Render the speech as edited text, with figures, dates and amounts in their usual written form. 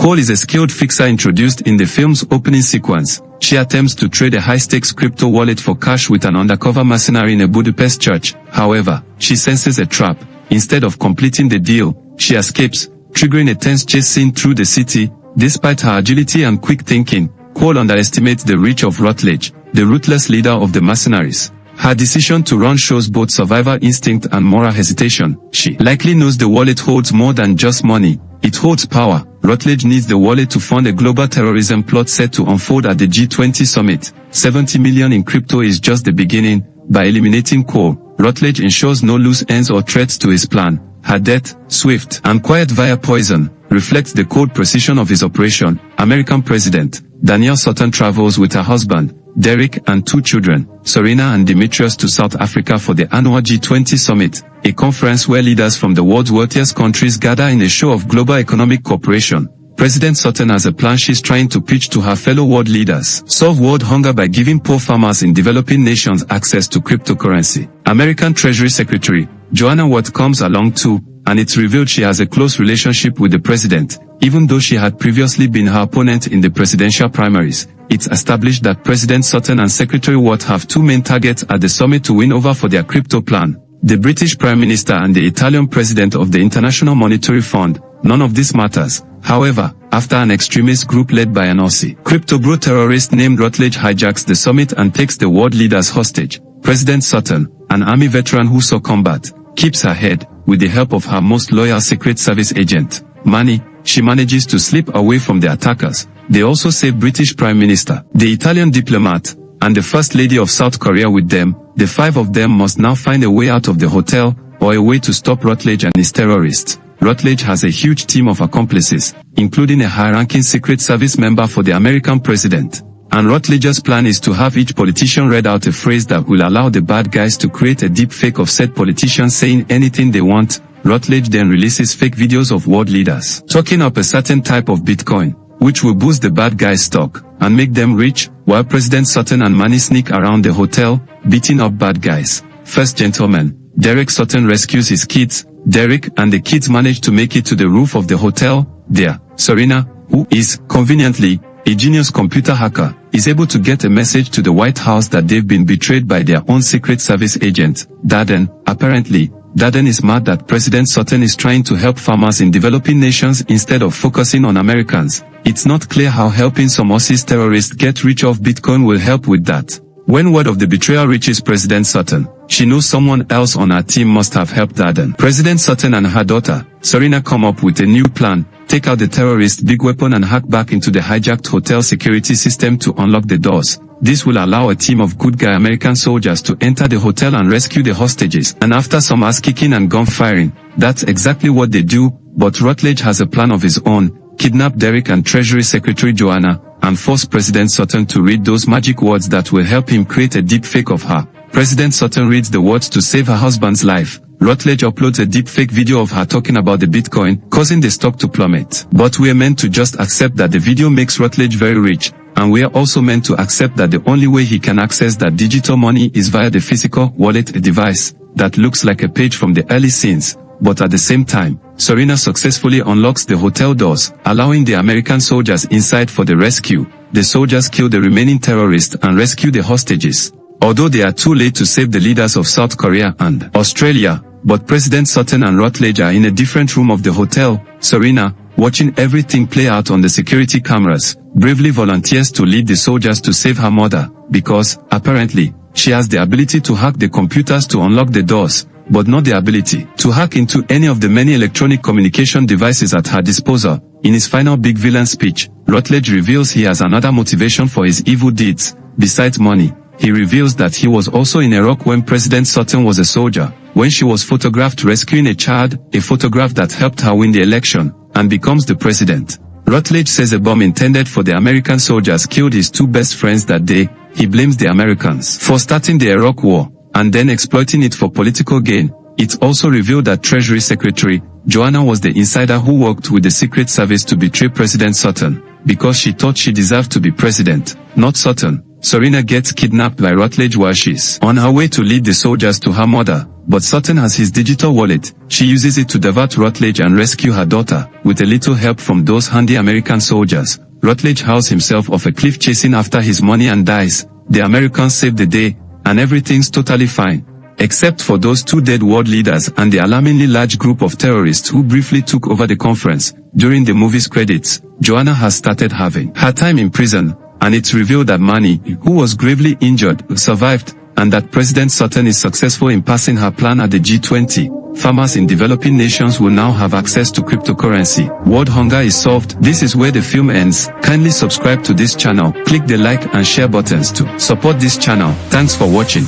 Cole is a skilled fixer introduced in the film's opening sequence. She attempts to trade a high-stakes crypto wallet for cash with an undercover mercenary in a Budapest church. However, she senses a trap. Instead of completing the deal, she escapes, triggering a tense chase scene through the city. Despite her agility and quick thinking, Cole underestimates the reach of Rutledge, the ruthless leader of the mercenaries. Her decision to run shows both survival instinct and moral hesitation. She likely knows the wallet holds more than just money. It holds power. Rutledge needs the wallet to fund a global terrorism plot set to unfold at the G20 summit. 70 million in crypto is just the beginning. By eliminating Cole, Rutledge ensures no loose ends or threats to his plan. Her death, swift and quiet via poison, reflects the cold precision of his operation. American President Danielle Sutton travels with her husband, Derek, and 2 children, Serena and Demetrius, to South Africa for the annual G20 summit, a conference where leaders from the world's wealthiest countries gather in a show of global economic cooperation. President Sutton has a plan she's trying to pitch to her fellow world leaders: solve world hunger by giving poor farmers in developing nations access to cryptocurrency. American Treasury Secretary Joanna Watt comes along too, and it's revealed she has a close relationship with the president, even though she had previously been her opponent in the presidential primaries. It's established that President Sutton and Secretary Watt have 2 main targets at the summit to win over for their crypto plan: the British Prime Minister and the Italian President of the International Monetary Fund. None of this matters, however, after an extremist group led by an Aussie crypto bro terrorist named Rutledge hijacks the summit and takes the world leaders hostage. President Sutton, an army veteran who saw combat, keeps her head. With the help of her most loyal Secret Service agent, Manny, she manages to slip away from the attackers. They also save British Prime Minister, the Italian diplomat, and the First Lady of South Korea with them. The 5 of them must now find a way out of the hotel, or a way to stop Rutledge and his terrorists. Rutledge has a huge team of accomplices, including a high-ranking Secret Service member for the American president. And Rutledge's plan is to have each politician read out a phrase that will allow the bad guys to create a deep fake of said politician saying anything they want. Rutledge then releases fake videos of world leaders talking up a certain type of Bitcoin, which will boost the bad guys' stock and make them rich, while President Sutton and Manny sneak around the hotel, beating up bad guys. First gentleman Derek Sutton rescues his kids. Derek and the kids manage to make it to the roof of the hotel. There, Serena, who is, conveniently, a genius computer hacker, is able to get a message to the White House that they've been betrayed by their own Secret Service agent, Darden. Apparently, Darden is mad that President Sutton is trying to help farmers in developing nations instead of focusing on Americans. It's not clear how helping some Aussies terrorists get rich off Bitcoin will help with that. When word of the betrayal reaches President Sutton, she knows someone else on her team must have helped Darden. President Sutton and her daughter, Serena, come up with a new plan: take out the terrorist's big weapon and hack back into the hijacked hotel security system to unlock the doors. This will allow a team of good guy American soldiers to enter the hotel and rescue the hostages. And after some ass-kicking and gun-firing, that's exactly what they do. But Rutledge has a plan of his own: kidnap Derek and Treasury Secretary Joanna, and force President Sutton to read those magic words that will help him create a deep fake of her. President Sutton reads the words to save her husband's life. Rutledge uploads a deep fake video of her talking about the Bitcoin, causing the stock to plummet. But we are meant to just accept that the video makes Rutledge very rich, and we are also meant to accept that the only way he can access that digital money is via the physical wallet, a device that looks like a page from the early scenes. But at the same time, Serena successfully unlocks the hotel doors, allowing the American soldiers inside for the rescue. The soldiers kill the remaining terrorists and rescue the hostages. Although they are too late to save the leaders of South Korea and Australia, but President Sutton and Rutledge are in a different room of the hotel. Serena, watching everything play out on the security cameras, bravely volunteers to lead the soldiers to save her mother, because, apparently, she has the ability to hack the computers to unlock the doors, but not the ability to hack into any of the many electronic communication devices at her disposal. In his final big villain speech, Rutledge reveals he has another motivation for his evil deeds. Besides money, he reveals that he was also in Iraq when President Sutton was a soldier, when she was photographed rescuing a child, a photograph that helped her win the election, and becomes the president. Rutledge says a bomb intended for the American soldiers killed his 2 best friends that day. He blames the Americans for starting the Iraq War, and then exploiting it for political gain. It's also revealed that Treasury Secretary Joanna was the insider who worked with the Secret Service to betray President Sutton, because she thought she deserved to be president, not Sutton. Serena gets kidnapped by Rutledge while she's on her way to lead the soldiers to her mother. but Sutton has his digital wallet. She uses it to divert Rutledge and rescue her daughter, with a little help from those handy American soldiers. Rutledge hurls himself off a cliff chasing after his money and dies. The Americans save the day, and everything's totally fine. Except for those 2 dead world leaders and the alarmingly large group of terrorists who briefly took over the conference. During the movie's credits, Joanna has started having her time in prison, and it's revealed that Manny, who was gravely injured, survived, and that President Sutton is successful in passing her plan at the G20. Farmers in developing nations will now have access to cryptocurrency. World hunger is solved. This is where the film ends. Kindly subscribe to this channel, click the like and share buttons to support this channel. Thanks for watching.